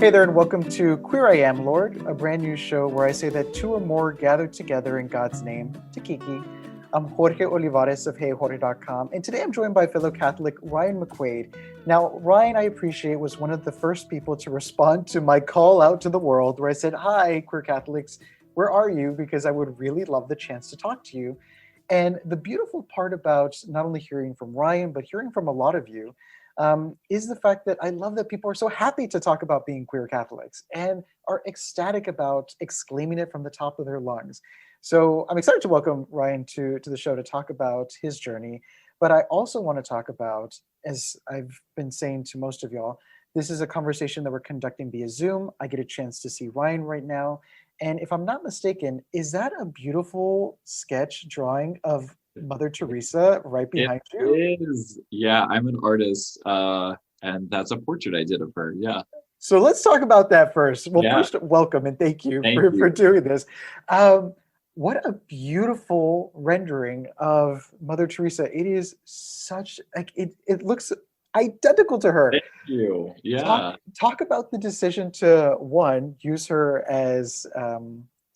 Hey there, and welcome to Queer I Am, Lord, a brand new show where I say that two or more gather together in God's name to Kiki. I'm Jorge Olivares of HeyJorge.com, and today I'm joined by fellow Catholic Ryan McQuade. Now, Ryan, I appreciate, was one of the first people to respond to my call out to the world where I said, "Hi, queer Catholics, where are you? Because I would really love the chance to talk to you." And the beautiful part about not only hearing from Ryan, but hearing from a lot of you is the fact that I love that people are so happy to talk about being queer Catholics and are ecstatic about exclaiming it from the top of their lungs. So I'm excited to welcome Ryan to the show to talk about his journey. But I also want to talk about, as I've been saying to most of y'all, this is a conversation that we're conducting via Zoom. I get a chance to see Ryan right now. And if I'm not mistaken, is that a beautiful sketch drawing of Mother Teresa right It behind you? is. Yeah, I'm an artist, and that's a portrait I did of her. Yeah. So let's talk about that first. Well, Yeah. first, welcome and thank you Thank for you. doing this. Um, what a beautiful rendering of Mother Teresa. It is such like it looks identical to her. Thank you. Talk Yeah. talk about the decision to one, use her as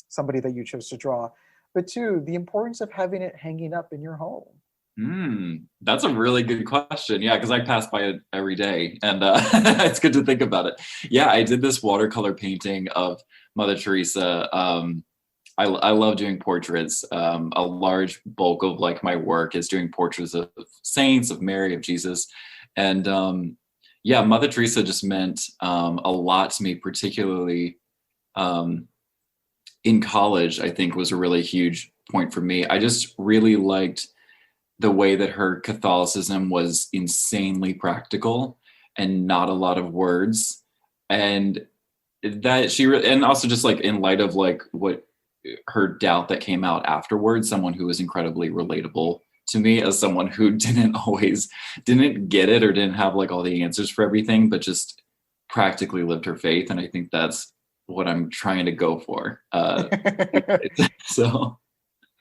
somebody that you chose to draw, but two, the importance of having it hanging up in your home. That's a really good question. Yeah, because I pass by it every day, and it's good to think about it. Yeah, I did this watercolor painting of Mother Teresa. I love doing portraits. A large bulk of like my work is doing portraits of saints, of Mary, of Jesus, and yeah, Mother Teresa just meant a lot to me, particularly um, in college. I think was a really huge point for me. I just really liked the way that her Catholicism was insanely practical and not a lot of words, and that and also just like in light of like what her doubt that came out afterwards, someone who was incredibly relatable to me as someone who didn't get it or didn't have like all the answers for everything, but just practically lived her faith. And I think that's what I'm trying to go for. So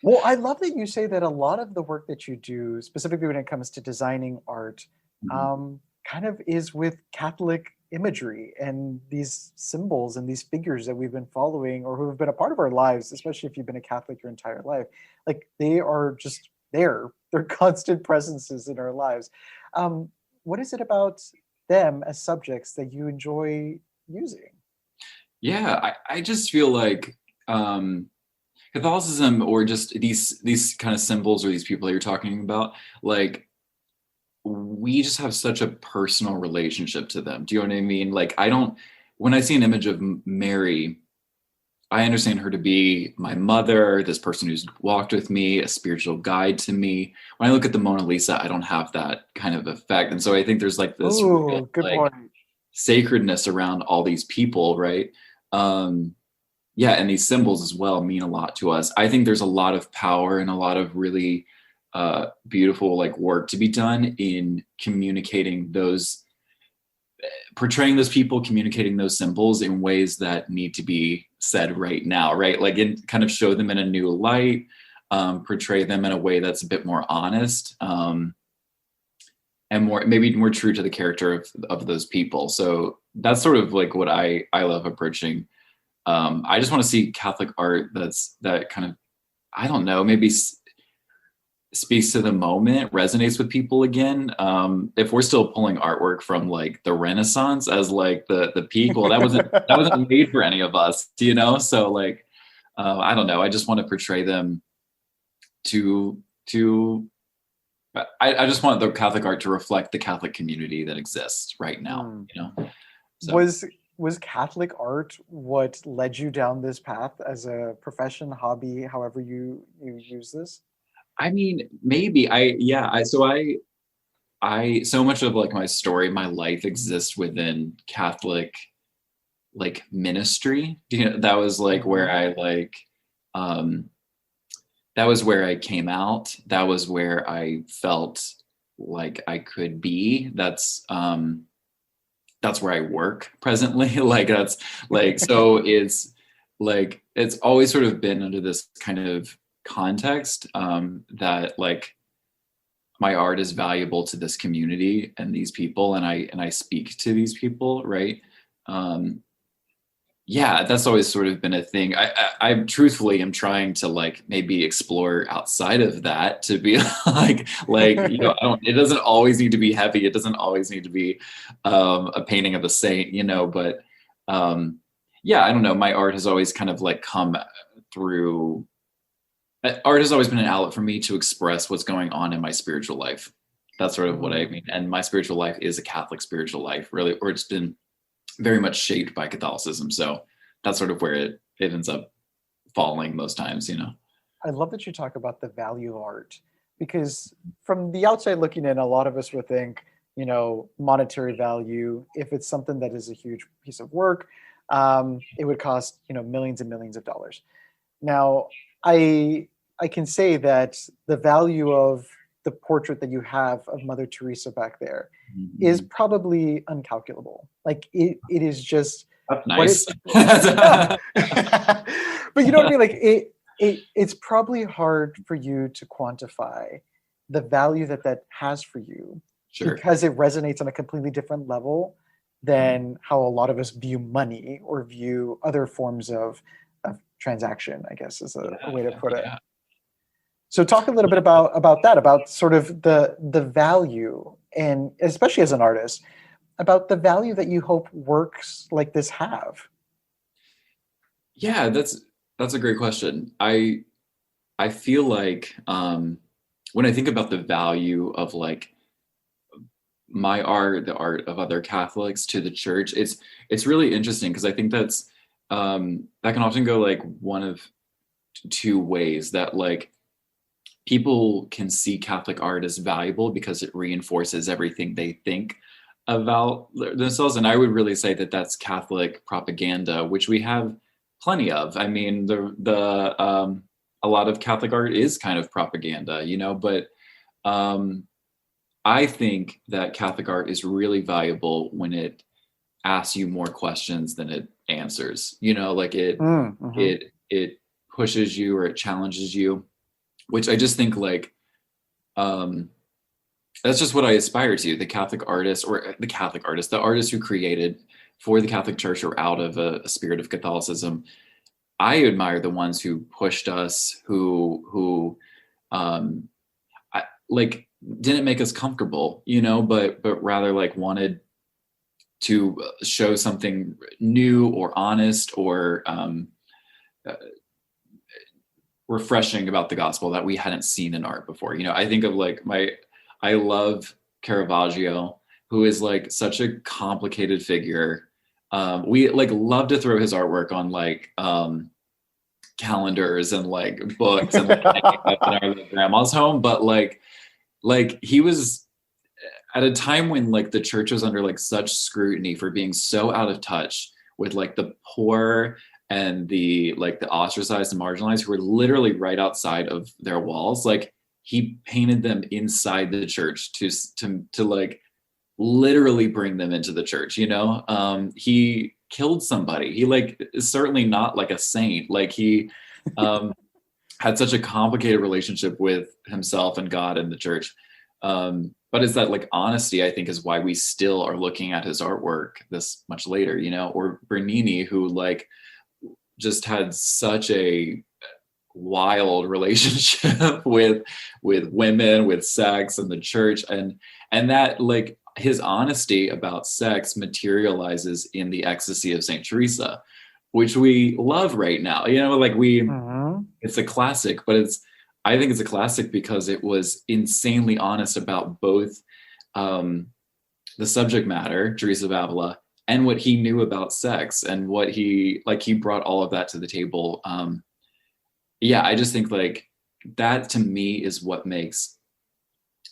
Well, I love that you say that a lot of the work that you do, specifically when it comes to designing art, mhm. kind of is with Catholic imagery and these symbols and these figures that we've been following or who have been a part of our lives, especially if you've been a Catholic your entire life. Like they are just there, they're constant presences in our lives. Um, what is it about them as subjects that you enjoy using? Yeah, I just feel like Catholicism or just these kind of symbols or these people that you're talking about, like we just have such a personal relationship to them. Do you know what I mean? Like I don't when I see an image of Mary, I understand her to be my mother, this person who's walked with me, a spiritual guide to me. When I look at the Mona Lisa, I don't have that kind of effect. And so I think there's like this real Oh, good like point. sacredness around all these people, right? Um, yeah, and these symbols as well mean a lot to us. I think there's a lot of power and a lot of really beautiful like work to be done in communicating those, portraying those people, communicating those symbols in ways that need to be said right now, right? Like in kind of show them in a new light, portray them in a way that's a bit more honest, and more maybe more true to the character of those people. So that's sort of like what I love approaching. I just want to see Catholic art that kind of, I don't know, maybe speaks to the moment, resonates with people again. If we're still pulling artwork from like the Renaissance as like the peak, well, that wasn't made for any of us, you know. So like, I don't know. I just want to portray them to. I just want the Catholic art to reflect the Catholic community that exists right now, Hmm. you know. So Was Catholic art what led you down this path as a profession, hobby, however you use this? I mean, maybe I yeah. I so much of like my story, my life exists within Catholic like ministry. You know, that was like where Hmm. I like um that was where I came out. That was where I felt like I could be. That's where I work presently. Like that's like so it's always sort of been under this kind of context that like my art is valuable to this community and these people, and I speak to these people, right? yeah, that's always sort of been a thing. I truthfully am trying to like maybe explore outside of that to be you know, it doesn't always need to be heavy. It doesn't always need to be a painting of a saint, you know, but yeah, I don't know. My art has always kind of like come through. Art has always been an outlet for me to express what's going on in my spiritual life. That's sort of what I mean. And my spiritual life is a Catholic spiritual life, really, or it's been very much shaped by Catholicism. So that's sort of where it ends up falling most times, you know. I love that you talk about the value of art, because from the outside looking in, a lot of us would think, you know, monetary value. If it's something that is a huge piece of work, it would cost, you know, millions and millions of dollars. Now, I can say that the value of the portrait that you have of Mother Teresa back there is probably uncalculable. Like it is just That's what nice. yeah. But you know what I mean? Like it's probably hard for you to quantify the value that that has for you, Sure. because it resonates on a completely different level than how a lot of us view money or view other forms of transaction, I guess is a way to put it. Yeah. So talk a little bit about that, about sort of the value, and especially as an artist, about the value that you hope works like this have. Yeah, that's a great question. I feel like when I think about the value of like my art, the art of other Catholics to the church, it's really interesting because I think that's that can often go like one of two ways, that like people can see Catholic art as valuable because it reinforces everything they think about themselves. And I would really say that that's Catholic propaganda, which we have plenty of. I mean, a lot of Catholic art is kind of propaganda, you know, but I think that Catholic art is really valuable when it asks you more questions than it answers. You know, like Mm-hmm. it pushes you or it challenges you, which I just think like um that's just what I aspire to. The Catholic artist, or the Catholic artist, the artists who created for the Catholic Church or out of a spirit of Catholicism. I admire the ones who pushed us, who um like didn't make us comfortable, you know, but rather like wanted to show something new or honest or uh, refreshing about the gospel that we hadn't seen in art before. You know, I think of like I love Caravaggio, who is like such a complicated figure. We like love to throw his artwork on like calendars and like books and like hanging up in our like, grandma's home, but like he was at a time when like the church was under like such scrutiny for being so out of touch with like the poor and the like the ostracized and marginalized who were literally right outside of their walls. Like he painted them inside the church to like literally bring them into the church, you know. He killed somebody. He like is certainly not like a saint. Like he had such a complicated relationship with himself and God and the church. But it's that like honesty, I think, is why we still are looking at his artwork this much later, you know. Or Bernini, who like just had such a wild relationship with women, with sex and the church, and that like his honesty about sex materializes in the ecstasy of Saint Teresa, which we love right now, you know. Like Mm-hmm. it's a classic, but I think it's a classic because it was insanely honest about both the subject matter, Teresa of Avila, and what he knew about sex, and what he brought all of that to the table. Yeah, I just think like that to me is what makes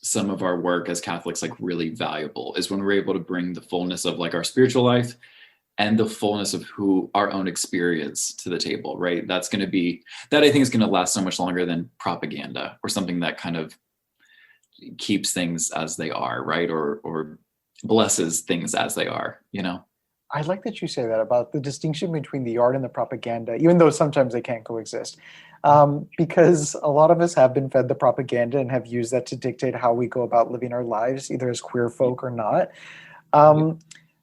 some of our work as Catholics like really valuable, is when we're able to bring the fullness of like our spiritual life and the fullness of who our own experience to the table, right? That's going to be, that I think is going to last so much longer than propaganda or something that kind of keeps things as they are, right? Or blesses things as they are, you know? I like that you say that about the distinction between the art and the propaganda, even though sometimes they can't coexist. Because a lot of us have been fed the propaganda and have used that to dictate how we go about living our lives, either as queer folk or not. Yeah.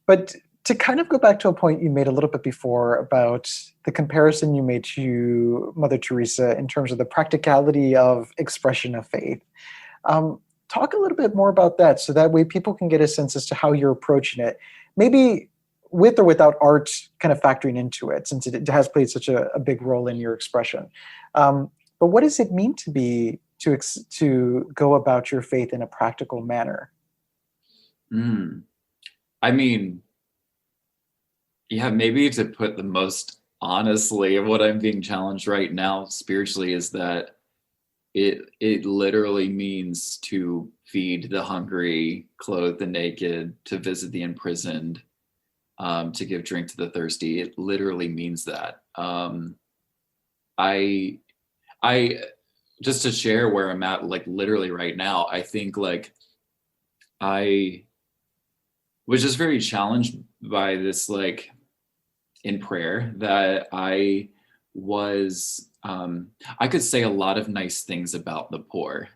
But to kind of go back to a point you made a little bit before about the comparison you made to Mother Teresa in terms of the practicality of expression of faith. Talk a little bit more about that so that way people can get a sense as to how you're approaching it. Maybe with or without art kind of factoring into it, since it has played such a big role in your expression. But what does it mean to be to go about your faith in a practical manner? I mean, yeah, maybe to put the most honestly of what I'm being challenged right now spiritually is that it literally means to feed the hungry, clothe the naked, to visit the imprisoned, to give drink to the thirsty. It literally means that. I just to share where I'm at, like literally right now, I think like I was just very challenged by this, like in prayer, that I was, I could say a lot of nice things about the poor.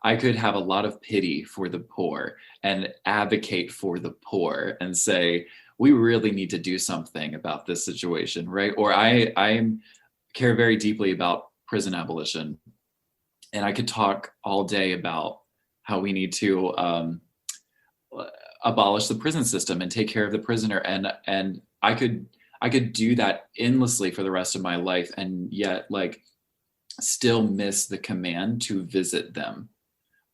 I could have a lot of pity for the poor and advocate for the poor and say, we really need to do something about this situation, right? Or I care very deeply about prison abolition. And I could talk all day about how we need to abolish the prison system and take care of the prisoner. And I could do that endlessly for the rest of my life, and yet like still miss the command to visit them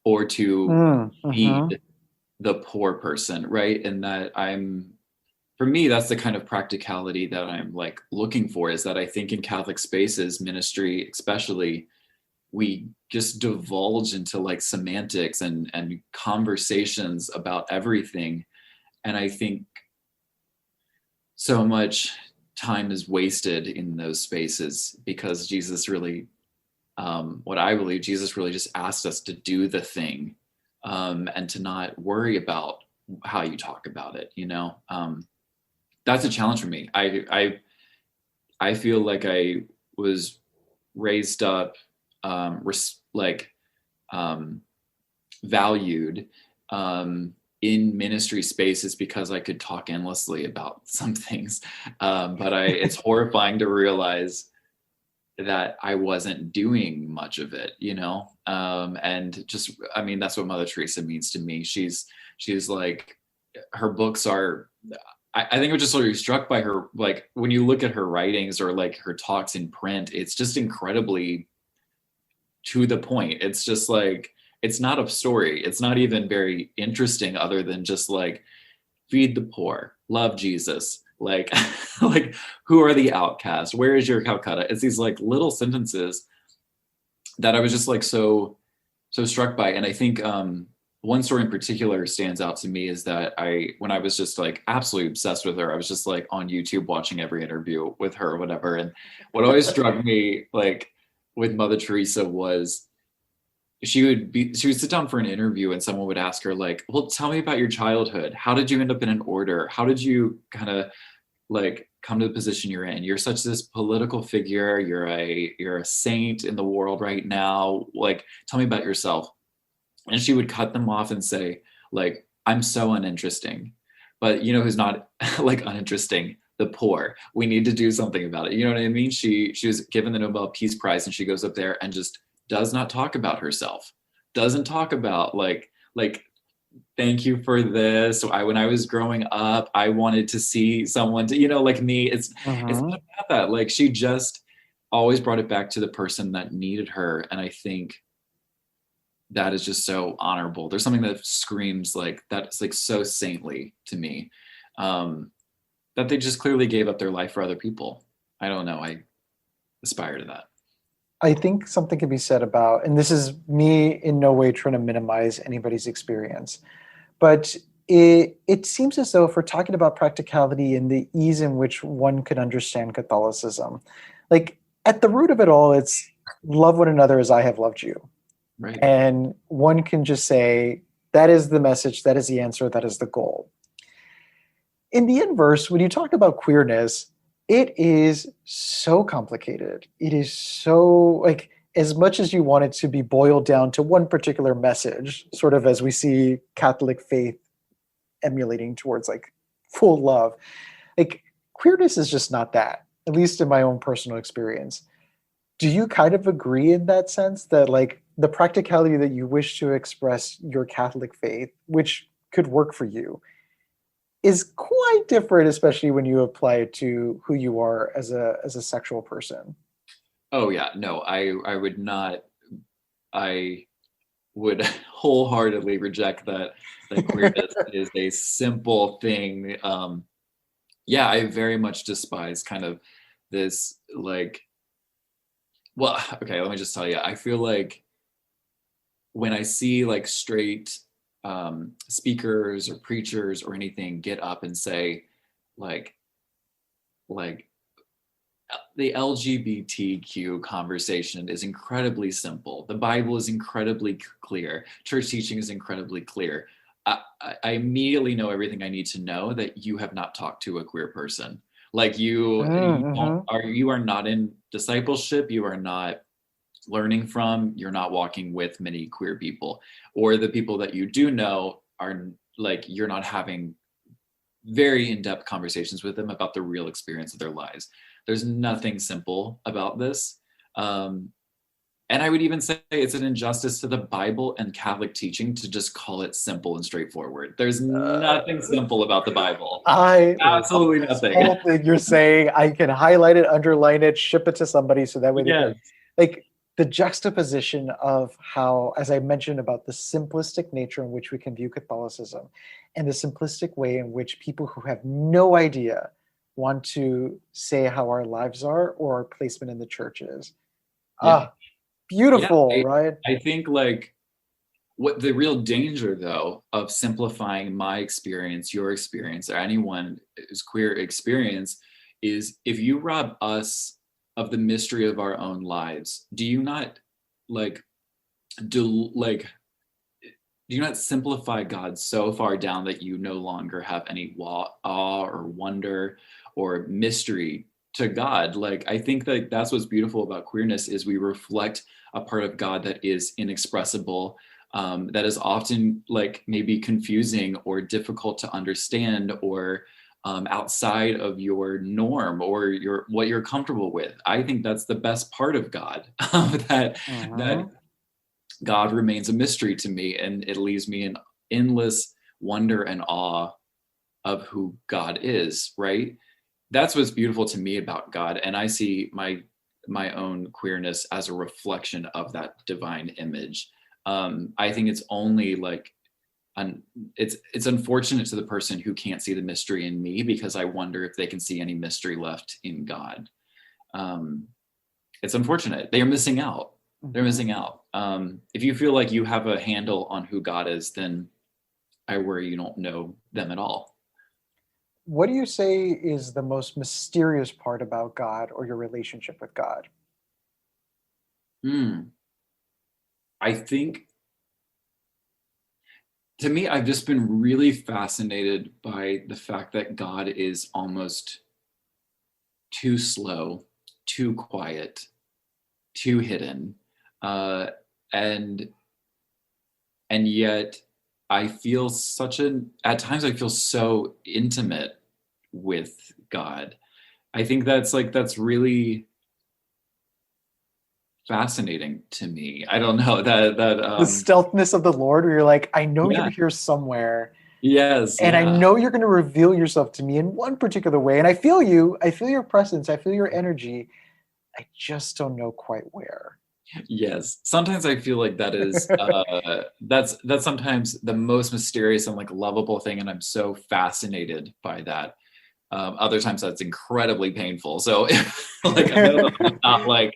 or to feed the poor person, right? And that for me, that's the kind of practicality that I'm like looking for, is that I think in Catholic spaces, ministry especially, we just divulge into like semantics and conversations about everything. And I think so much time is wasted in those spaces because Jesus really, what I believe, Jesus really just asked us to do the thing, and to not worry about how you talk about it, you know? That's a challenge for me. I feel like I was raised up, valued in ministry spaces because I could talk endlessly about some things. But it's horrifying to realize that I wasn't doing much of it, you know? And just, I mean, that's what Mother Teresa means to me. She's like, her books are, I think I'm just sort of struck by her, like when you look at her writings or like her talks in print, it's just incredibly to the point. It's just like, it's not a story. It's not even very interesting other than just like, feed the poor, love Jesus, like, like who are the outcasts? Where is your Calcutta? It's these like little sentences that I was just like so struck by. And I think one story in particular stands out to me is that when I was just like absolutely obsessed with her, I was just like on YouTube watching every interview with her or whatever. And what always struck me like with Mother Teresa was she would sit down for an interview and someone would ask her like, well, tell me about your childhood. How did you end up in an order? How did you kind of like come to the position you're in? You're such this political figure. You're a saint in the world right now. Like, tell me about yourself. And she would cut them off and say, like, I'm so uninteresting. But you know who's not like uninteresting? The poor. We need to do something about it. You know what I mean? She was given the Nobel Peace Prize and she goes up there and just does not talk about herself. Doesn't talk about like thank you for this. So when I was growing up, I wanted to see someone to, you know, like me. It's not about that. Like she just always brought it back to the person that needed her. And I think that is just so honorable. There's something that screams like that's like so saintly to me, that they just clearly gave up their life for other people. I don't know. I aspire to that. I think something can be said about, and this is me in no way trying to minimize anybody's experience, but it seems as though if we're talking about practicality and the ease in which one could understand Catholicism, like at the root of it all, it's love one another as I have loved you. Right. And one can just say, that is the message, that is the answer, that is the goal. In the inverse, when you talk about queerness, it is so complicated. It is so, like, as much as you want it to be boiled down to one particular message, sort of as we see Catholic faith emulating towards like full love. Like, queerness is just not that, at least in my own personal experience. Do you kind of agree in that sense that, like, the practicality that you wish to express your Catholic faith, which could work for you, is quite different, especially when you apply it to who you are as a sexual person? Oh yeah, no, I would not. I would wholeheartedly reject that queerness is a simple thing. Yeah, I very much despise kind of this like. Well, okay, let me just tell you. I feel like when I see like straight speakers or preachers or anything get up and say like like the LGBTQ conversation is incredibly simple. The Bible is incredibly clear. Church teaching is incredibly clear. I immediately know everything I need to know that you have not talked to a queer person. Like Mm-hmm. you are not in discipleship. You are not learning from. You're not walking with many queer people, or the people that you do know are like you're not having very in-depth conversations with them about the real experience of their lives. There's nothing simple about this. And I would even say it's an injustice to the Bible and Catholic teaching to just call it simple and straightforward. There's nothing Uh, simple about the Bible. I love Absolutely this nothing. whole thing you're saying. I can highlight it, underline it, ship it to somebody so that way they can, Yes. like, the juxtaposition of how, as I mentioned, about the simplistic nature in which we can view Catholicism and the simplistic way in which people who have no idea want to say how our lives are or our placement in the church is. Yeah. Ah, Yeah. beautiful, right? I think like what the real danger though of simplifying my experience, your experience, or anyone's queer experience is if you rob us of the mystery of our own lives, do you not like do like do you not simplify God so far down that you no longer have any awe or wonder or mystery to God? Like I think that that's what's beautiful about queerness is we reflect a part of God that is inexpressible, that is often like maybe confusing or difficult to understand or outside of your norm or your what you're comfortable with. I think that's the best part of God, that Mhm. God remains a mystery to me, and it leaves me in endless wonder and awe of who God is, right? That's what's beautiful to me about God. And I see my own queerness as a reflection of that divine image. I think it's only like it's unfortunate to the person who can't see the mystery in me because I wonder if they can see any mystery left in God. Um, it's unfortunate. They are missing out. They're Mhm. missing out. If you feel like you have a handle on who God is, then I worry you don't know them at all. What do you say is the most mysterious part about God or your relationship with God? Hmm. I think to me, I've just been really fascinated by the fact that God is almost too slow, too quiet, too hidden, uh, and and yet I feel such an at times I feel so intimate with God. I think that's really fascinating to me. I don't know that The stealthness of the Lord, where you're like, I know yeah, you're here somewhere, yes, and I yeah, know you're going to reveal yourself to me in one particular way. And I feel you, I feel your presence, I feel your energy. I just don't know quite where. yes. Sometimes I feel like that is that's sometimes the most mysterious and like lovable thing, and I'm so fascinated by that. Other times that's incredibly painful. So like I know that I'm not like,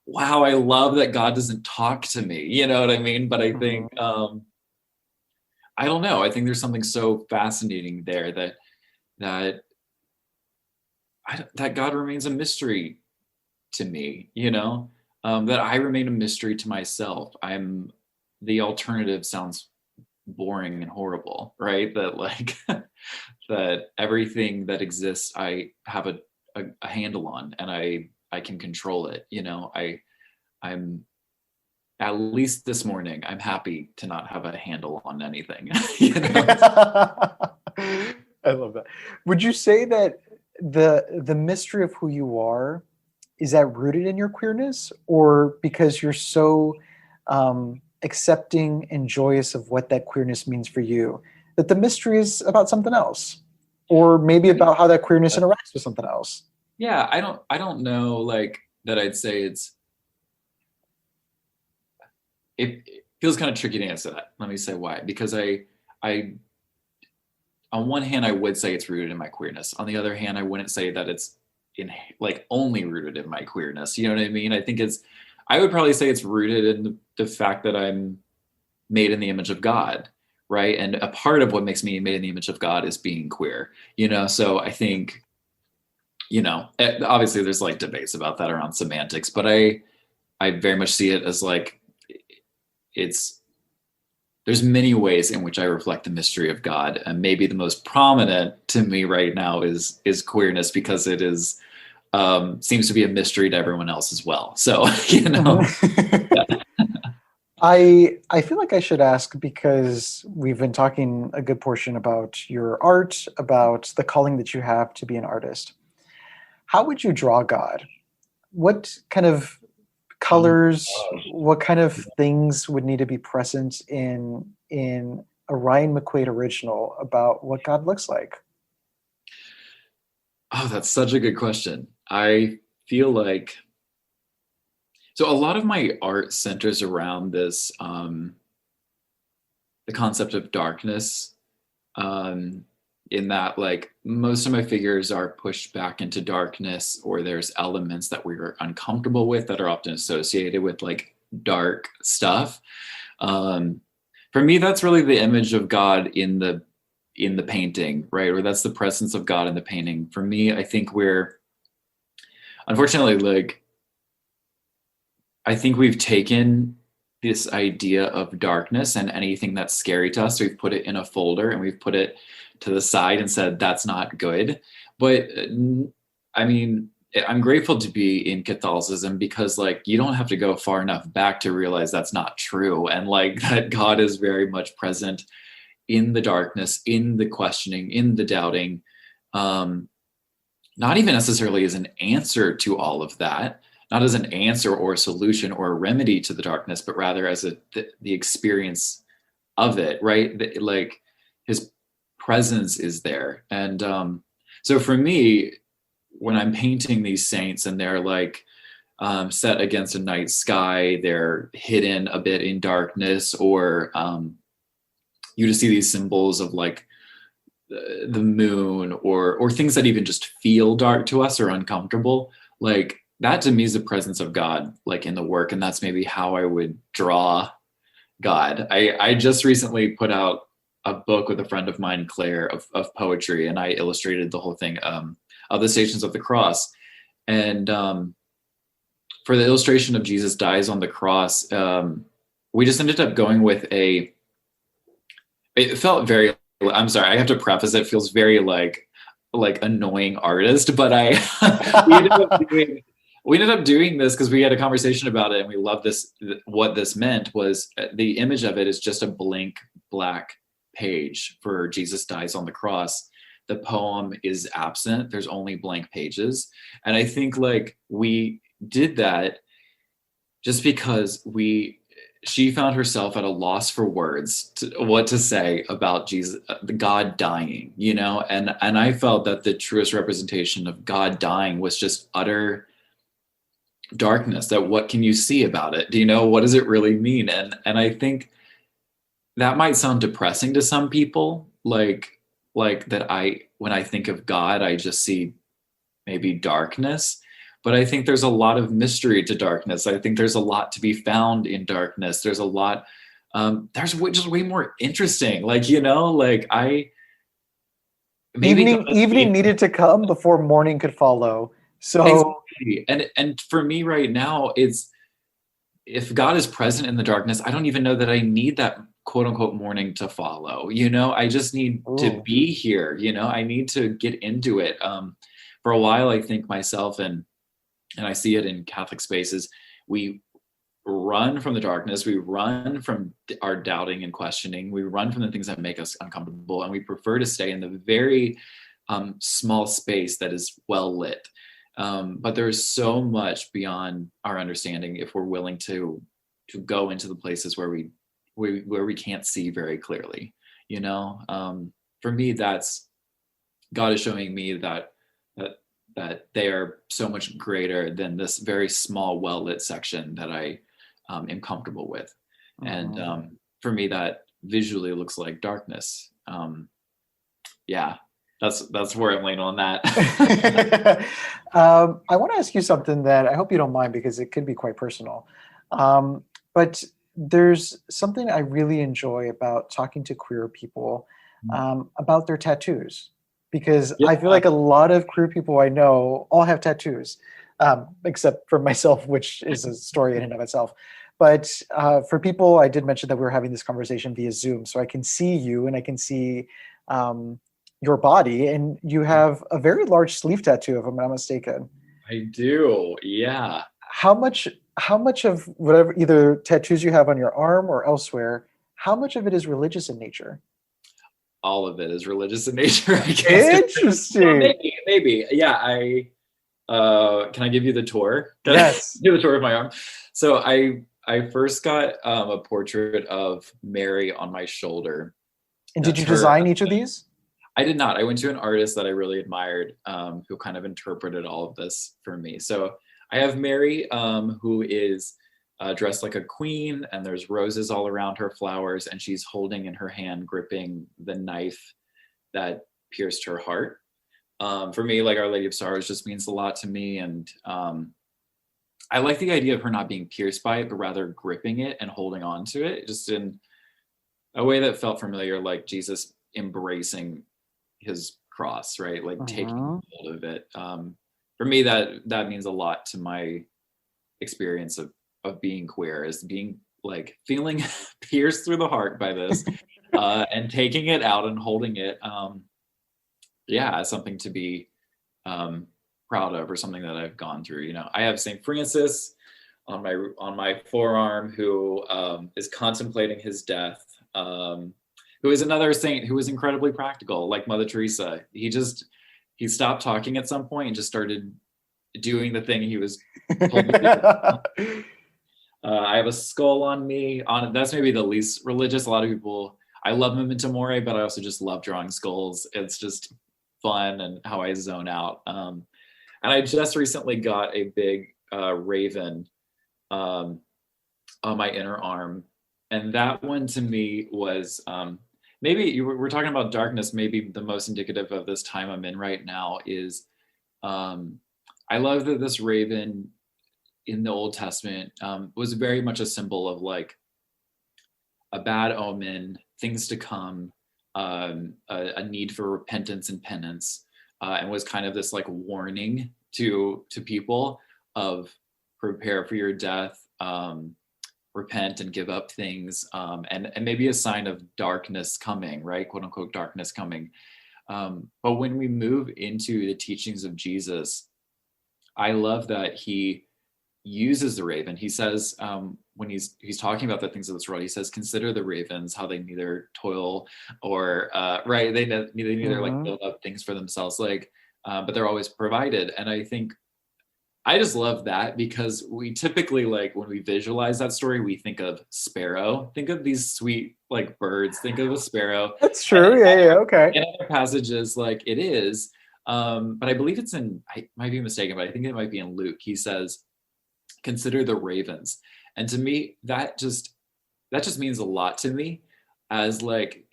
wow, I love that God doesn't talk to me. You know what I mean? But I think Mhm. I don't know. I think there's something so fascinating there that that God remains a mystery to me, you know, that I remain a mystery to myself. I'm the alternative sounds boring and horrible, right? That like that everything that exists, I have a handle on, and I can control it. You know, I'm at least this morning, I'm happy to not have a handle on anything. You know. I love that. Would you say that the mystery of who you are, is that rooted in your queerness, or because you're so accepting and joyous of what that queerness means for you, that the mystery is about something else, or maybe about how that queerness interacts with something else? Yeah, I don't know like that I'd say it feels kind of tricky to answer that. Let me say why. Because I on one hand I would say it's rooted in my queerness. On the other hand, I wouldn't say that it's in like only rooted in my queerness. You know what I mean? I think I would probably say it's rooted in the fact that I'm made in the image of God, right? And a part of what makes me made in the image of God is being queer, you know? So I think, obviously there's like debates about that around semantics, but I very much see it as like, it's, there's many ways in which I reflect the mystery of God. And maybe the most prominent to me right now is queerness, because it is, seems to be a mystery to everyone else as well. So, Mhm. yeah. I feel like I should ask, because we've been talking a good portion about your art, about the calling that you have to be an artist. How would you draw God? What kind of Oh, colors, what kind of things would need to be present in a Ryan McQuade original about what God looks like? oh, that's such a good question. I feel like so a lot of my art centers around this the concept of darkness, um, in that like most of my figures are pushed back into darkness, or there's elements that we're uncomfortable with that are often associated with like dark stuff. Um, for me, that's really the image of God in the painting, right? Or that's the presence of God in the painting. For me, I think we're unfortunately like I think we've taken this idea of darkness and anything that's scary to us, we've put it in a folder and we've put it to the side and said that's not good. But I mean, I'm grateful to be in Catholicism, because like you don't have to go far enough back to realize that's not true, and like that God is very much present in the darkness, in the questioning, in the doubting. Um, Not even necessarily as an answer to all of that, not as an answer or a solution or a remedy to the darkness, but rather as the experience of it, right? Like his presence is there. And so for me, when I'm painting these saints and they're like set against a night sky, they're hidden a bit in darkness, or you just see these symbols of like the moon, or things that even just feel dark to us or uncomfortable, like that to me is the presence of God like in the work. And that's maybe how I would draw God. I just recently put out a book with a friend of mine, Claire, of poetry, and I illustrated the whole thing of the Stations of the Cross. And for the illustration of Jesus dies on the cross, we just ended up going with it felt very, I'm sorry, I have to preface it, feels very like annoying artist, but I we ended up doing this because we had a conversation about it and we loved this. What this meant was the image of it is just a blank black page for Jesus dies on the cross. The poem is absent, there's only blank pages. And I think like we did that just because she found herself at a loss for words to what to say about Jesus, God dying, and I felt that the truest representation of God dying was just utter darkness. That what can you see about it? Do you know, what does it really mean? And I think that might sound depressing to some people, like that when I think of God, I just see maybe darkness. But I think there's a lot of mystery to darkness. I think there's a lot to be found in darkness. There's a lot, there's just way more interesting. Like, like I maybe God Evening needed to come before morning could follow. So exactly. And for me right now, it's if God is present in the darkness, I don't even know that I need that quote unquote morning to follow. I just need to ooh, be here. I need to get into it. For a while, I think myself and I see it in Catholic spaces, we run from the darkness, we run from our doubting and questioning, we run from the things that make us uncomfortable, and we prefer to stay in the very small space that is well lit. But there is so much beyond our understanding if we're willing to go into the places where we can't see very clearly. For me, that's God is showing me that they are so much greater than this very small, well lit section that I am comfortable with. And for me, that visually looks like darkness. Yeah, that's where I'm laying on that. I want to ask you something that I hope you don't mind because it could be quite personal. But there's something I really enjoy about talking to queer people about their tattoos, because Yeah. I feel like a lot of queer people I know all have tattoos, except for myself, which is a story in and of itself. But for people, I did mention that we were having this conversation via Zoom, so I can see you and I can see your body, and you have a very large sleeve tattoo, if I'm not mistaken. I do. Yeah. How much of whatever either tattoos you have on your arm or elsewhere, how much of it is religious in nature? All of it is religious in nature, I guess. Well, Interesting. maybe. Yeah. Can I give you the tour? Can I Yes. do the tour of my arm? So I first got a portrait of Mary on my shoulder. And did That's you her. design each of these? I did not. I went to an artist that I really admired, who kind of interpreted all of this for me. So I have Mary, who is dressed like a queen, and there's roses all around her, flowers, and she's holding in her hand, gripping the knife that pierced her heart. For me, like Our Lady of Sorrows just means a lot to me, and I like the idea of her not being pierced by it, but rather gripping it and holding on to it, just in a way that felt familiar, like Jesus embracing his cross, right? Like taking hold of it. For me, that means a lot to my experience of being queer, is being like feeling pierced through the heart by this, and taking it out and holding it. Yeah, as something to be proud of, or something that I've gone through. I have St. Francis on my forearm, who is contemplating his death. Who is another saint who was incredibly practical, like Mother Teresa. He stopped talking at some point and just started doing the thing he was told to do. I have a skull on me. That's maybe the least religious. A lot of people, I love Memento Mori, but I also just love drawing skulls. It's just fun and how I zone out. And I just recently got a big raven on my inner arm, and that one to me was maybe we're talking about darkness. Maybe the most indicative of this time I'm in right now is I love that this raven in the Old Testament was very much a symbol of like a bad omen, things to come, a need for repentance and penance, and was kind of this like warning to people of prepare for your death, repent and give up things, and maybe a sign of darkness coming, right? Quote unquote darkness coming. But when we move into the teachings of Jesus, I love that he uses the raven. He says, when he's talking about the things of this world, he says, consider the ravens, how they neither toil or right, they neither like build up things for themselves, like but they're always provided. And I think I just love that, because we typically, like, when we visualize that story, we think of sparrow, think of these sweet like birds, think of a sparrow. That's true. Yeah, okay. In other passages, like it is, but I believe it's in, I might be mistaken, but I think it might be in Luke. He says, consider the ravens. And to me, that just means a lot to me, as like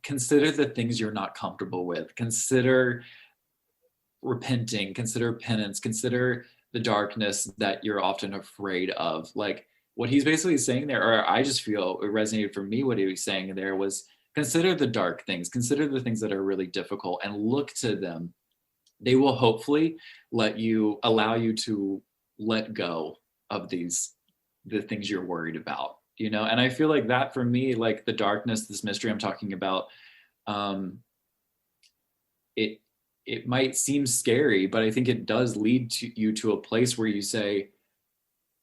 consider the things you're not comfortable with, consider repenting, consider penance, consider the darkness that you're often afraid of. Like what he's basically saying there, or I just feel it resonated for me, what he was saying there was, consider the dark things, consider the things that are really difficult, and look to them. They will hopefully allow you to let go of the things you're worried about, and I feel like that for me, like the darkness, this mystery I'm talking about, it might seem scary, but I think it does lead you to a place where you say,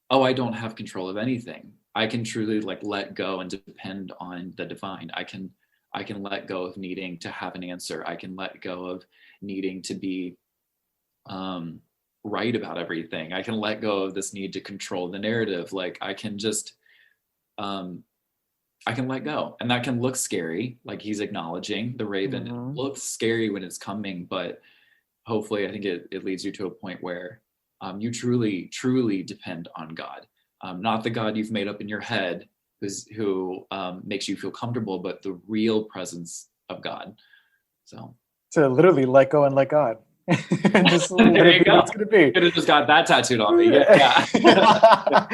oh, I don't have control of anything. I can truly like let go and depend on the divine. I can let go of needing to have an answer. I can let go of needing to be right about everything. I can let go of this need to control the narrative. Like I can just I can let go. And that can look scary, like he's acknowledging the raven. Mm-hmm. It looks scary when it's coming, but hopefully I think it leads you to a point where you truly, truly depend on God. Not the God you've made up in your head who makes you feel comfortable, but the real presence of God. So To literally let go and let God. And just let there it you be go. what it's going to be. Could have just got that tattooed on me. Yeah.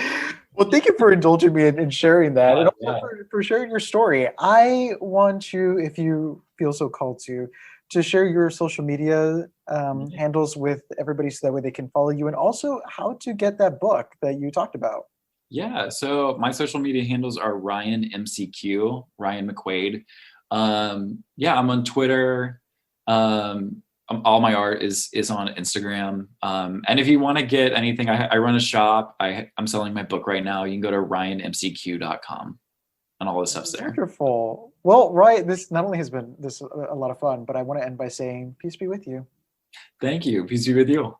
Well, thank you for indulging me in sharing that, and also Yeah. for sharing your story. I want you, if you feel so called to share your social media handles with everybody so that way they can follow you, and also how to get that book that you talked about. Yeah, so my social media handles are Ryan MCQ, Ryan McQuade. Yeah, I'm on Twitter. All my art is on Instagram. And if you want to get anything, I run a shop. I'm selling my book right now. You can go to ryanmcq.com and all the stuff's there. Wonderful. Well, Ryan, this not only has been this a lot of fun, but I want to end by saying peace be with you. Thank you. Peace be with you.